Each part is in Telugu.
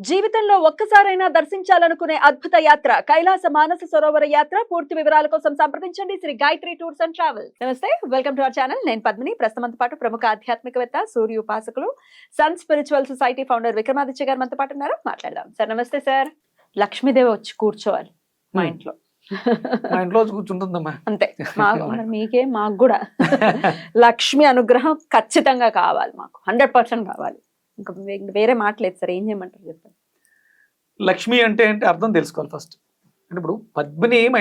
జీవితంలో ఒక్కసారైనా దర్శించాలనుకునే అద్భుత యాత్ర కైలాస మానస సరోవర యాత్ర. పూర్తి వివరాల కోసం సంప్రదించండి Shri Gayatri tours and travels. నమస్తే, వెల్కమ్ టు అవర్ ఛానల్. నేను పద్మిని. ప్రస్తుతంతో పాటు ప్రముఖ ఆధ్యాత్మికవేత్త, సూర్య ఉపాసకులు, sun spiritual society founder Vikramaditya గారు మనతో పాటు ఉన్నారు. మాట్లాడదాం. సార్ నమస్తే. సార్, లక్ష్మీదేవి వచ్చి కూర్చోవాలి మా ఇంట్లో. మా ఇంట్లో కూర్చుంటుందమ్మా, అంతే. మీకే మాకు కూడా లక్ష్మి అనుగ్రహం ఖచ్చితంగా కావాలి. మాకు 100% కావాలి. ఇంకా వేరే మాటలేదు సార్. ఏం చేయమంటారు చెప్పండి. లక్ష్మి అంటే ఏంటి అర్థం తెలుసుకోవాలి ఫస్ట్. అంటే ఇప్పుడు పద్మిని మా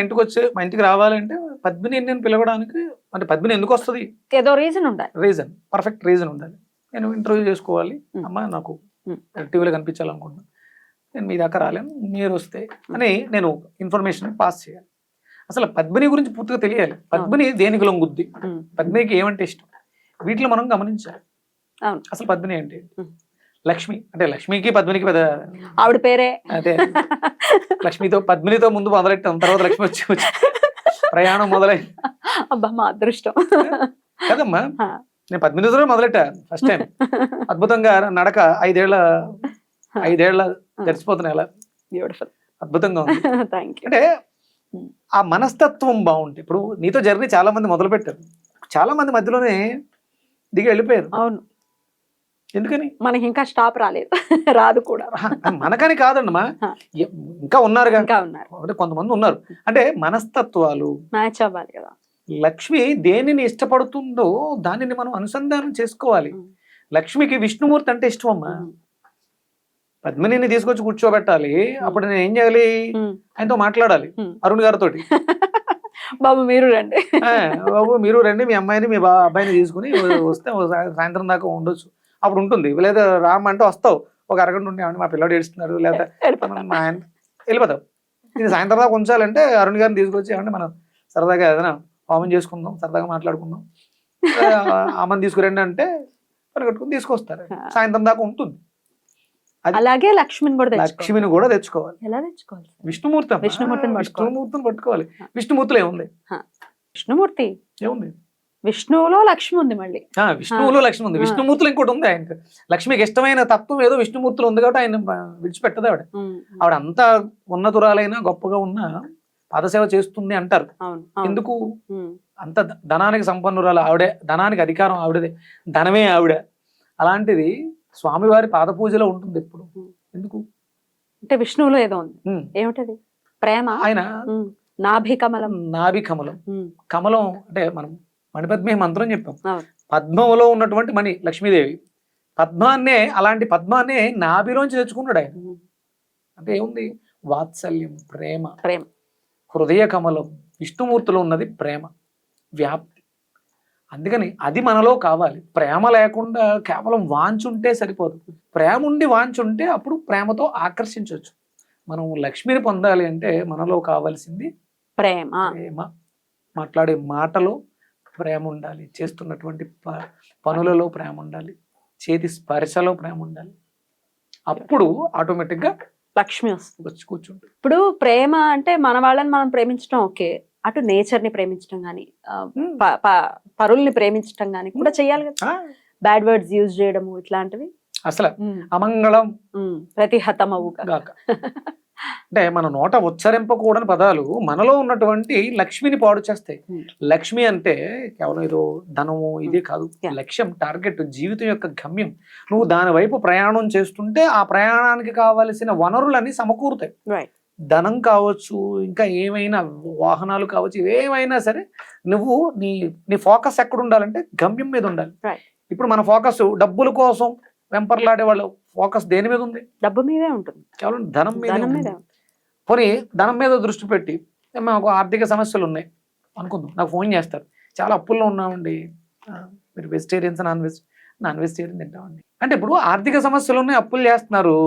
ఇంటికి రావాలంటే పద్మిని నేను పిలవడానికి అంటే పద్మిని ఎందుకు వస్తుంది, ఏదో రీజన్ ఉండాలి. రీజన్, పర్ఫెక్ట్ రీజన్ ఉండాలి. నేను ఇంటర్వ్యూ చేసుకోవాలి, అమ్మ నాకు టీవీలో కనిపించాలనుకుంటున్నాను, నేను మీ దాకా రాలేను, మీరు వస్తే అని నేను ఇన్ఫర్మేషన్ పాస్ చేయాలి. అసలు పద్మిని గురించి పూర్తిగా తెలియాలి. పద్మిని దేనికి లొంగుద్ది, పద్మినికి ఏమంటే ఇష్టం, వీటిలో మనం గమనించాలి. అసలు పద్మిని ఏంటి? లక్ష్మి అంటే లక్ష్మికి పద్మినికి పెద్ద ఆవిడ పేరే అదే. పద్మినితో ముందు మొదలెట్టాం, తర్వాత లక్ష్మి వచ్చి ప్రయాణం మొదలైంది. అబ్బా, మా అదృష్టం కదమ్మా. నేను పద్మినితో మొదలెట్టా ఫస్ట్ టైం. అద్భుతంగా నడక 5 ఏళ్ళ తెరిచిపోతున్నాయి అలా. బ్యూటిఫుల్, అద్భుతంగా ఉంది. అంటే ఆ మనస్తత్వం బాగుంటుంది. ఇప్పుడు నీతో జర్నీ చాలా మంది మొదలు పెట్టారు, చాలా మంది మధ్యలోనే దిగి వెళ్ళిపోయారు. అవును, ఎందుకని? మనకి ఇంకా స్టాప్ రాలేదు, రాదు కూడా. మనకని కాదండమ్మా, ఇంకా ఉన్నారు, ఉన్నారు, కొంతమంది ఉన్నారు. అంటే మనస్తత్వాలు మ్యాచ్ అవ్వాలి కదా. లక్ష్మి దేనిని ఇష్టపడుతుందో దానిని మనం అనుసంధానం చేసుకోవాలి. లక్ష్మికి విష్ణుమూర్తి అంటే ఇష్టం అమ్మా. పద్మినిని తీసుకొచ్చి కూర్చోబెట్టాలి. అప్పుడు నేను ఏం చేయాలి? ఆయనతో మాట్లాడాలి, అరుణ్ గారితో. బాబు మీరు రండి, బాబు మీరు రండి, మీ అమ్మాయిని మీ అబ్బాయిని తీసుకుని వస్తే సాయంత్రం దాకా ఉండొచ్చు. అప్పుడు ఉంటుంది. లేదా రామంటే వస్తావు, ఒక అరగంట ఉండి మా పిల్లడు ఏడుస్తున్నారు, లేదా మా ఆయన వెళ్ళిపోతావు. ఇది సాయంత్రం దాకా ఉంచాలంటే అరుణ్ గారిని తీసుకొచ్చి ఏమంటే మనం సరదాగా ఏదైనా హోమం చేసుకుందాం, సరదాగా మాట్లాడుకుందాం, అమ్మని తీసుకురండి అంటే పరిగెట్టుకుని తీసుకొస్తారు. సాయంత్రం దాకా ఉంటుంది. అలాగే లక్ష్మిని కూడా తెచ్చుకోవాలి. ఎలా తెచ్చుకోవాలి? విష్ణుమూర్తిని పట్టుకోవాలి. విష్ణుమూర్తిలో ఏముంది? విష్ణుమూర్తి ఏముంది? విష్ణువులో లక్ష్మి ఉంది. మళ్ళీ విష్ణువులో లక్ష్మి ఉంది. విష్ణుమూర్తులు ఇంకోటి ఉంది ఆయనకు. లక్ష్మికి ఇష్టమైన తత్వం ఏదో విష్ణుమూర్తులు ఉంది కాబట్టి ఆయన విడిచిపెట్టదు. ఆవిడ అంత ఉన్నతురాలైనా గొప్పగా ఉన్న పాదసేవ చేస్తుంది అంటారు. ఎందుకు? అంత ధనానికి సంపన్నురాలు ఆవిడే, ధనానికి అధికారం ఆవిడదే, ధనమే ఆవిడ. అలాంటిది స్వామివారి పాద పూజలో ఉంటుంది ఎప్పుడు. ఎందుకు అంటే విష్ణువులో ఏదో ఉంది. ఏమిటది? ప్రేమ. ఆయన నాభి కమలం అంటే మనం మణిపద్మే మంత్రం చెప్పాం. పద్మంలో ఉన్నటువంటి మణి లక్ష్మీదేవి. అలాంటి పద్మాన్నే నాభిలోంచి తెచ్చుకున్నాడు ఆయన. అంటే ఏముంది? వాత్సల్యం, ప్రేమ. హృదయ కమలం విష్ణుమూర్తిలో ఉన్నది ప్రేమ, వ్యాప్తి. అందుకని అది మనలో కావాలి. ప్రేమ లేకుండా కేవలం వాంచుంటే సరిపోదు. ప్రేమ ఉండి వాంచుంటే అప్పుడు ప్రేమతో ఆకర్షించవచ్చు. మనం లక్ష్మిని పొందాలి అంటే మనలో కావాల్సింది ప్రేమ. మాట్లాడే మాటలో ప్రేమ ఉండాలి, చేస్తున్నటువంటి పనులలో ప్రేమ ఉండాలి, చేతి స్పర్శలో ప్రేమ ఉండాలి. అప్పుడు ఆటోమేటిక్గా లక్ష్మి వచ్చి కూర్చుంటుంది. ఇప్పుడు ప్రేమ అంటే మన వాళ్ళని మనం ప్రేమించడం ఓకే, అటు నేచర్ ని ప్రేమించడం గానీ, పరుల్ని ప్రేమించడం గానీ కూడా చెయ్యాలి కదా. బ్యాడ్ వర్డ్స్ యూజ్ చేయడము ఇట్లాంటివి అసలు అమంగళం, ప్రతిహతమవు కాక. అంటే మన నోట ఉచ్చరింపకూడని పదాలు మనలో ఉన్నటువంటి లక్ష్మిని పాడు చేస్తాయి. లక్ష్మి అంటే కేవలం ఏదో ధనము ఇదే కాదు. లక్ష్యం, టార్గెట్, జీవితం యొక్క గమ్యం. నువ్వు దాని వైపు ప్రయాణం చేస్తుంటే ఆ ప్రయాణానికి కావలసిన వనరులన్నీ సమకూరుతాయి. ధనం కావచ్చు, ఇంకా ఏమైనా వాహనాలు కావచ్చు, ఏమైనా సరే నువ్వు నీ ఫోకస్ ఎక్కడ ఉండాలంటే గమ్యం మీద ఉండాలి. ఇప్పుడు మన ఫోకస్ డబ్బుల కోసం వెంపర్లాడే వాళ్ళ ఫోకస్ దేని మీద ఉంది? డబ్బు మీదే ఉంటుంది, కేవలం ధనం మీద. పోనీ ధనం మీద దృష్టి పెట్టి మాకు ఆర్థిక సమస్యలు ఉన్నాయి అనుకుందాం, నాకు ఫోన్ చేస్తారు, చాలా అప్పుల్లో ఉన్నామండి, మీరు వెజిటేరియన్స్ నాన్ వెజిటేరియన్ తింటామండి అంటే. ఇప్పుడు ఆర్థిక సమస్యలు ఉన్నాయి, అప్పులు చేస్తున్నారు,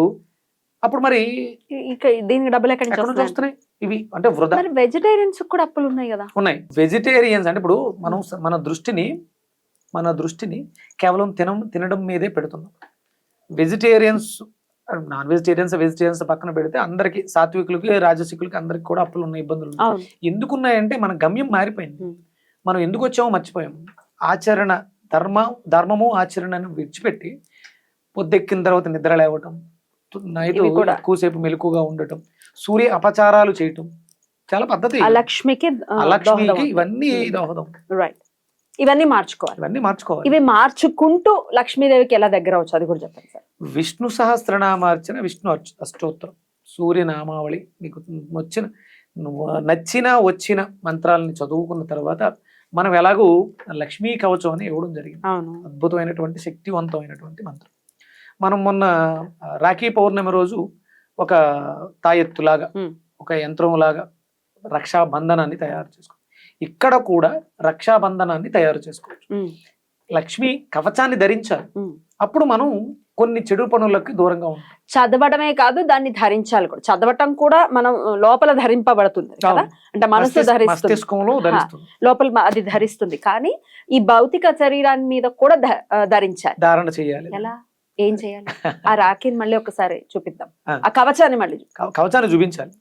అప్పుడు మరి దీనికి డబ్బులు ఎక్కడి నుంచి వస్తున్నాయి? ఇవి అంటే వృధా. వెజిటేరియన్స్ కూడా అప్పులు ఉన్నాయి కదా. ఉన్నాయి. వెజిటేరియన్స్ అంటే ఇప్పుడు మనం మన దృష్టిని కేవలం తినడం మీదే పెడుతున్నాం. వెజిటేరియన్స్, నాన్ వెజిటేరియన్స్ పక్కన పెడితే అందరికి, సాత్వికులకి, రాజసికులకి, అందరికి కూడా అప్పులు ఉన్నాయి, ఇబ్బందులు ఉన్నాయి. ఎందుకున్నాయంటే మన గమ్యం మారిపోయింది. మనం ఎందుకు వచ్చామో మర్చిపోయాం. ఆచరణ, ధర్మము ఆచరణను విడిచిపెట్టి పొద్దెక్కిన తర్వాత నిద్ర లేవటం, నైట్ ఇవి కూడా. ఎక్కువసేపు మెలకుగా ఉండటం, సూర్య అపచారాలు చేయటం చాలా పద్ధతి. ఆ లక్ష్మికి లక్ష్మికి ఇవన్నీ దోహదం. రైట్, ఇవన్నీ మార్చుకోవాలి. ఇవన్నీ మార్చుకోవాలి. ఇవి మార్చుకుంటూ లక్ష్మీదేవికి ఎలా దగ్గర అవచ్చు అది కూడా చెప్పండి సార్. విష్ణు సహస్రనామార్చన, విష్ణు అష్టోత్తరం, సూర్యనామావళి, మీకు నచ్చిన వచ్చిన మంత్రాలని చదువుకున్న తర్వాత మనం ఎలాగూ లక్ష్మీ కవచం అని ఇవ్వడం జరిగింది. అద్భుతమైనటువంటి శక్తివంతమైనటువంటి మంత్రం. మనం మొన్న రాఖీ పౌర్ణమి రోజు ఒక తాయెత్తులాగా, ఒక యంత్రంలాగా రక్షాబంధనాన్ని తయారు చేసుకోవచ్చు. ఇక్కడ కూడా రక్షాబంధనాన్ని తయారు చేసుకోవచ్చు. లక్ష్మీ కవచాన్ని ధరించాలి. అప్పుడు మనం కొన్ని చెడు పనులకి దూరంగా ఉంటాం. చదవడమే కాదు, దాన్ని ధరించాలి కూడా. చదవటం కూడా మనం లోపల ధరింపబడుతుంది కదా, అంటే మనసు ధరిస్తుంది, లోపల అది ధరిస్తుంది. కానీ ఈ భౌతిక శరీరాన్ని మీద కూడా ధరించాలి, ధారణ చేయాలి. ఎలా, ఏం చేయాలి? ఆ రాఖీని మళ్ళీ ఒకసారి చూపిద్దాం, ఆ కవచాన్ని మళ్ళీ కవచాన్ని చూపించాలి.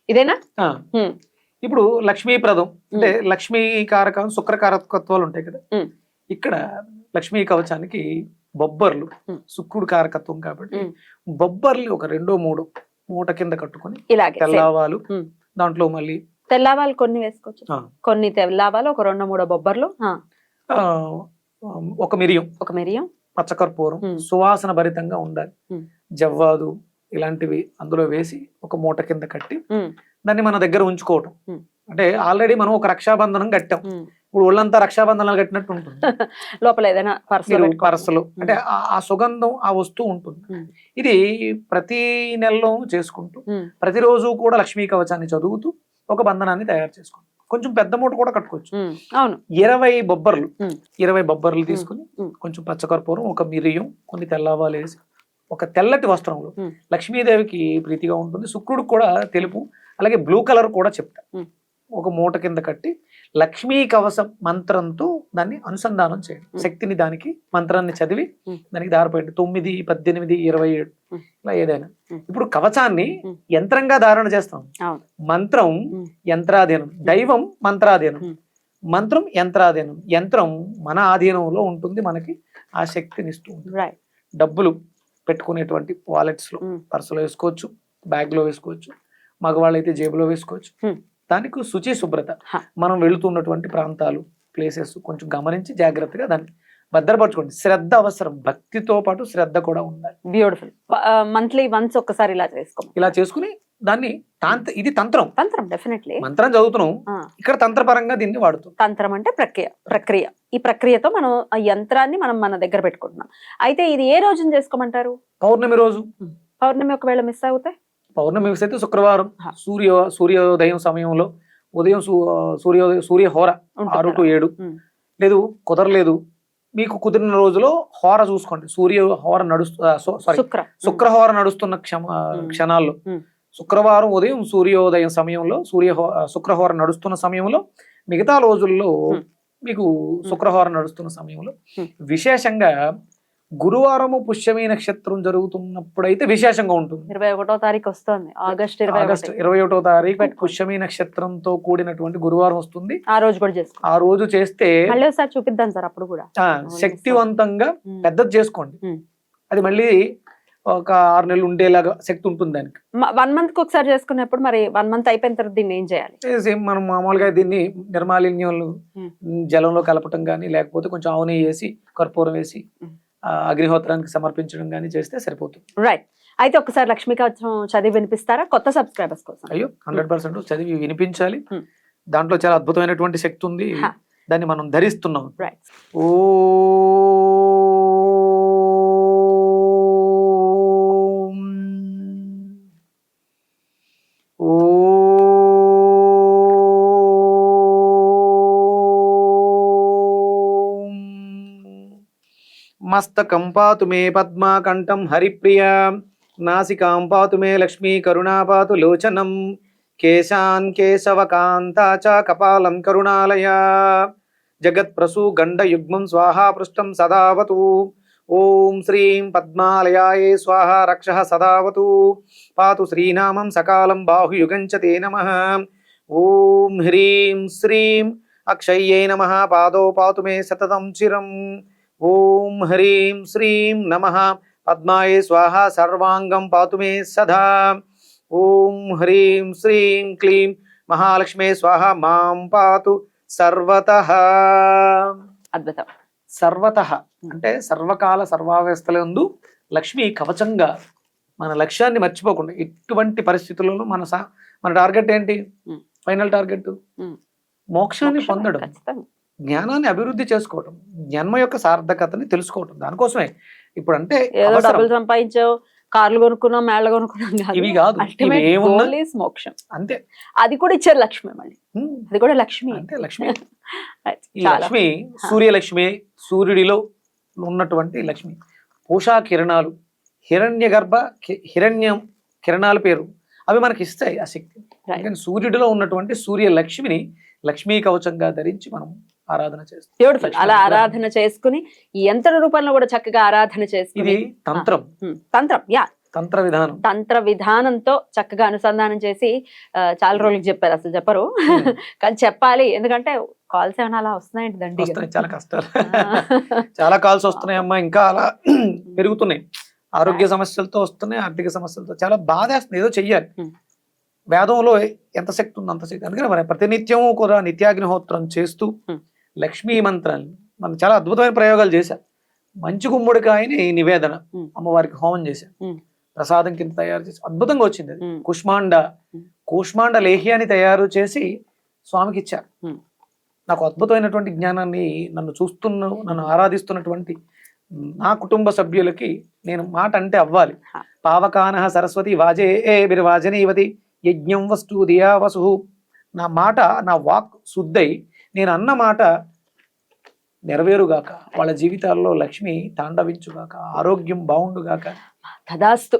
ఇదేనా? ఇప్పుడు లక్ష్మీప్రదం అంటే లక్ష్మీ కారకం, శుక్రకారకత్వాలు ఉంటాయి కదా. ఇక్కడ లక్ష్మీ కవచానికి బొబ్బర్లు, శుక్రుడు కారకత్వం కాబట్టి బొబ్బర్లు ఒక 2-3 మూట కింద కట్టుకుని, తెల్లవాలు, దాంట్లో మళ్ళీ తెల్లవాలు కొన్ని వేసుకోవచ్చు, కొన్ని తెల్లవాలు, ఒక 2-3 బొబ్బర్లు, ఒక మిరియం, పచ్చకర్పూరం, సువాసన భరితంగా ఉండాలి, జవ్వాదు ఇలాంటివి అందులో వేసి ఒక మూట కింద కట్టి దాన్ని మన దగ్గర ఉంచుకోవటం. అంటే ఆల్రెడీ మనం ఒక రక్షాబంధనం కట్టాం, ఇప్పుడు ఒళ్ళంతా రక్షాబంధనాలు కట్టినట్టు ఉంటుంది. లోపల ఏదైనా పర్సలు అంటే ఆ సుగంధం ఆ వస్తువు ఉంటుంది. ఇది ప్రతి నెలలో చేసుకుంటూ ప్రతిరోజు కూడా లక్ష్మీ కవచాన్ని చదువుతూ ఒక బంధనాన్ని తయారు చేసుకోండి. కొంచెం పెద్ద మూట కూడా కట్టుకోవచ్చు. 20 బొబ్బర్లు తీసుకుని కొంచెం పచ్చకర్పూరం, ఒక మిరియం, కొన్ని తెల్లవాలు వేసి ఒక తెల్లటి వస్త్రంలో లక్ష్మీదేవికి ప్రీతిగా ఉంటుంది. శుక్రుడు కూడా తెలుపు, అలాగే బ్లూ కలర్ కూడా చెప్తా, ఒక మూట కింద కట్టి లక్ష్మీ కవచం మంత్రంతో దాన్ని అనుసంధానం చేయండి. శక్తిని దానికి మంత్రాన్ని చదివి దానికి దారిపోయండి. 9, 18, 27 ఇలా ఏదైనా. ఇప్పుడు కవచాన్ని యంత్రంగా ధారణ చేస్తాం. మంత్రం యంత్రాధీనం, దైవం మంత్రాధీనం, మంత్రం యంత్రాధీనం. యంత్రం మన ఆధీనంలో ఉంటుంది, మనకి ఆ శక్తిని ఇస్తూ ఉంటుంది. డబ్బులు పెట్టుకునేటువంటి వాలెట్స్ లో, పర్సులో వేసుకోవచ్చు, బ్యాగ్ లో వేసుకోవచ్చు, మగవాళ్ళు అయితే జేబులో వేసుకోవచ్చు. దానికి శుచి శుభ్రత, మనం వెళుతున్నటువంటి ప్రాంతాలు, ప్లేసెస్ కొంచెం గమనించి జాగ్రత్తగా దాన్ని భద్రపరచుకోండి. శ్రద్ధ అవసరం, భక్తితో పాటు శ్రద్ధ కూడా ఉండాలి. బ్యూటిఫుల్. మంత్లీ వన్స్ ఒక్కసారి ఇలా చేసుకుని దాన్ని ఇది తంత్రం. డెఫినెట్లీ మంత్రం చదువుతున్నాం, ఇక్కడ తంత్రపరంగా దీన్ని వాడుతాం. తంత్రం అంటే ప్రక్రియ. ఈ ప్రక్రియతో మనం ఆ యంత్రాన్ని మన దగ్గర పెట్టుకుంటున్నాం. అయితే ఇది ఏ రోజున చేసుకోమంటారు? పౌర్ణమి రోజు. పౌర్ణమి ఒకవేళ మిస్ అవుతాయి? పౌర్ణమి మిస్ అయితే శుక్రవారం సూర్యోదయం సమయంలో, ఉదయం సూర్యహోర 6 to 7, లేదు కుదరలేదు మీకు కుదిరిన రోజులో హోర చూసుకోండి. సూర్యహోర శుక్రహోర నడుస్తున్న క్షణాల్లో, శుక్రవారం ఉదయం సూర్యోదయం సమయంలో, శుక్రహోర నడుస్తున్న సమయంలో, మిగతా రోజుల్లో మీకు శుక్రహోర నడుస్తున్న సమయంలో, విశేషంగా గురువారము పుష్యమి నక్షత్రం జరుగుతున్నప్పుడైతే విశేషంగా ఉంటుంది. 21వ తారీఖు వస్తుంది, ఆగస్టు 21వ తారీఖు పుష్యమి నక్షత్రంతో కూడినటువంటి గురువారం వస్తుంది. ఆ రోజు కూడా చేసుకోండి. ఆ రోజు చేస్తే మళ్ళీ ఒకసారి చూపిద్దాం సార్. అప్పుడు కూడా శక్తివంతంగా పెద్దది చేసుకోండి. అది మళ్ళీ ఒక 6 నెలలు ఉండేలాగా శక్తి ఉంటుంది దానికి. 1 month కి ఒకసారి చేసుకున్నప్పుడు మరి 1 month అయిపోయిన తర్వాత దీన్ని ఏం చేయాలి? సేమ్ మనం మామూలుగా దీన్ని నిర్మాలిన్యాలు జలంలో కలపటం కానీ, లేకపోతే కొంచెం ఆవు నెయ్యి వేసి, కర్పూరం వేసి అగ్నిహోత్రానికి సమర్పించడం కానీ చేస్తే సరిపోతుంది. రైట్. అయితే ఒకసారి లక్ష్మీ కవచం చదివి వినిపిస్తారా కొత్త సబ్స్క్రైబర్స్ కోసం? అయ్యో 100% చదివి వినిపించాలి. దాంట్లో చాలా అద్భుతమైనటువంటి శక్తి ఉంది, దాన్ని మనం ధరిస్తున్నాం. ఓ మస్తకం పాతు మే పద్మాకంఠం హరిప్రియ, నాసికాం పాతు మే లక్ష్మీ కరుణా పాతు లోచనం, కేశాన్ కేశవకాంతా చ కపాలం కరుణాలయ, జగత్ప్రసూ గండయుగ్మం స్వాహా పృష్టం సదావతు, ఓం శ్రీం పద్మాలయాయే స్వాహా రక్షః సదావతు, పాతు శ్రీనామం సకాలం బాహుయుగం చ తే నమః, ఓం హ్రీం శ్రీం అక్షయ్యై నమః, పాదో పాతు మే సతతం చిరం, ఓం హ్రీం శ్రీం నమః పద్మాయే స్వాహ సర్వాంగం పాతు మే సదా. ఓం హ్రీం శ్రీం క్లీం మహాలక్ష్మే స్వాహ మాం పాతు సర్వతః. అద్భుతం. సర్వతః అంటే సర్వకాల సర్వావస్థలందు లక్ష్మి కవచంగా మన లక్ష్యాన్ని మర్చిపోకుండా ఎటువంటి పరిస్థితుల్లోనూ మన టార్గెట్ ఏంటి? ఫైనల్ టార్గెట్ మోక్షాన్ని పొందడం, జ్ఞానాన్ని అభివృద్ధి చేసుకోవడం, జన్మ యొక్క సార్థకతని తెలుసుకోవడం. దానికోసమే ఇప్పుడు అంటే డబ్బులు సంపాదించావు, కార్లు కొనుక్కున్నాం, మేళ్ళ కొనుక్కున్నాం, ఇవి కాదు, మోక్షం అంతే. అది కూడా ఇచ్చారు లక్ష్మి, మళ్ళీ అది కూడా లక్ష్మి అంటే లక్ష్మి. ఈ లక్ష్మి సూర్యలక్ష్మి, సూర్యుడిలో ఉన్నటువంటి లక్ష్మి. పూషా కిరణాలు, హిరణ్యం కిరణాల పేరు అవి మనకి ఇస్తాయి ఆ శక్తి. అందుకని సూర్యుడిలో ఉన్నటువంటి సూర్య లక్ష్మిని లక్ష్మీ కవచంగా ధరించి మనం ఆరాధన చేస్తాం. బ్యూటిఫుల్. అలా ఆరాధన చేసుకుని ఈ యంత్ర రూపంలో కూడా చక్కగా ఆరాధన చేసుకుని, ఇది తంత్రం. తంత్ర విధానం. తంత్ర విధానంతో చక్కగా అనుసంధానం చేసి చాలా రోజులకి చెప్పారు. అసలు చెప్పరు కానీ చెప్పాలి, ఎందుకంటే కాల్స్ ఏమైనా అలా వస్తున్నాయండి. చాలా కష్టాలు, చాలా కాల్స్ వస్తున్నాయమ్మా, ఇంకా అలా పెరుగుతున్నాయి. ఆరోగ్య సమస్యలతో వస్తున్నాయి, ఆర్థిక సమస్యలతో. చాలా బాధేస్తుంది. ఏదో చెయ్యాలి. వేదంలో ఎంత శక్తి ఉంది అంత శక్తి. అందుకని మరి ప్రతినిత్యము కూడా నిత్యాగ్నిహోత్రం చేస్తూ లక్ష్మీ మంత్రాన్ని మనం చాలా అద్భుతమైన ప్రయోగాలు చేశారు. మంచి గుమ్మడికాయని నివేదన అమ్మవారికి హోమం చేశారు, ప్రసాదం కింద తయారు చేసి అద్భుతంగా వచ్చింది. అది కూష్మాండ లేహ్యాన్ని తయారు చేసి స్వామికి ఇచ్చారు. నాకు అద్భుతమైనటువంటి జ్ఞానాన్ని నన్ను ఆరాధిస్తున్నటువంటి నా కుటుంబ సభ్యులకి నేను మాట అంటే అవ్వాలి. పావకానః సరస్వతి వాజే బిర్వాజనీవతి యజ్ఞం వస్తు దియా వసు. నా మాట, నా వాక్ శుద్ధై నేను అన్న మాట నెరవేరుగాక, వాళ్ళ జీవితాల్లో లక్ష్మి తాండవించుగాక, ఆరోగ్యం బాగుండుగాక. తదాస్తు.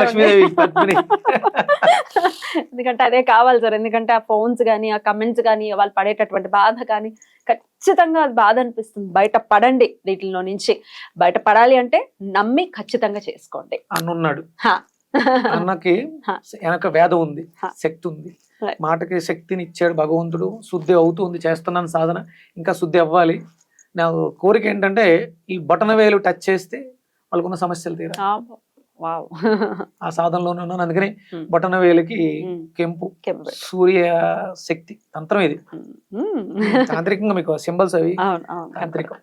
లక్ష్మీదేవి ఎందుకంటే అదే కావాలి సార్. ఎందుకంటే ఆ ఫోన్స్ కానీ, ఆ కమెంట్స్ కానీ, వాళ్ళు పడేటటువంటి బాధ కానీ ఖచ్చితంగా అది బాధ అనిపిస్తుంది. బయట పడండి, వీటిలో నుంచి బయటపడాలి అంటే నమ్మి ఖచ్చితంగా చేసుకోండి. అన్నున్నాడు, అన్నకి వెనక వేదం ఉంది, శక్తి ఉంది, మాటకి శక్తిని ఇచ్చాడు భగవంతుడు. శుద్ధి అవుతుంది, చేస్తున్నాను సాధన, ఇంకా శుద్ధి అవ్వాలి. నా కోరిక ఏంటంటే ఈ బటన వేలు టచ్ చేస్తే వాళ్ళకున్న సమస్యలు తీరా. ఆ సాధనలోనే ఉన్నాను. అందుకని బటన వేలుకి కెంపు, సూర్య శక్తి తంత్రం ఇది. తాంత్రికంగా మీకు సింబల్స్ అవి తాంత్రికం.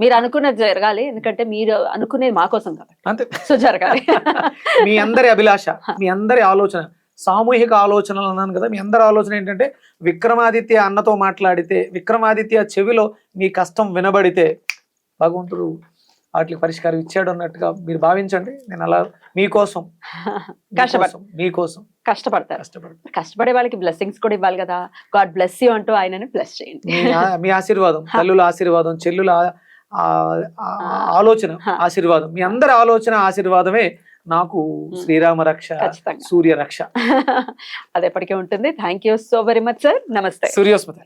మీరు అనుకున్నది జరగాలి, ఎందుకంటే మీరు అనుకునేది మా కోసం కాబట్టి. అంతే. సో జరగాలి. మీ అందరి అభిలాష, మీ అందరి ఆలోచన, సామూహిక ఆలోచనలు అన్నాను కదా. మీ అందరి ఆలోచన ఏంటంటే విక్రమాదిత్య అన్నతో మాట్లాడితే, విక్రమాదిత్య చెవిలో మీ కష్టం వినబడితే భగవంతుడు వాటికి పరిష్కారం ఇచ్చాడు అన్నట్టుగా మీరు భావించండి. నేను అలా మీకోసం కష్టపడే వాళ్ళకి బ్లెస్సింగ్స్ కూడా ఇవ్వాలి కదా. గాడ్ బ్లెస్ యూ అంటూ ఆయనని బ్లెస్ చేయండి. మీ ఆశీర్వాదం, తల్లుల ఆశీర్వాదం, చెల్లుల ఆలోచన ఆశీర్వాదం, మీ అందరి ఆలోచన ఆశీర్వాదమే నాకు శ్రీరామ రక్ష, సూర్య రక్ష. అది ఎప్పటికీ ఉంటుంది. Thank you so very much sir. నమస్తే. సూర్యోస్మతి.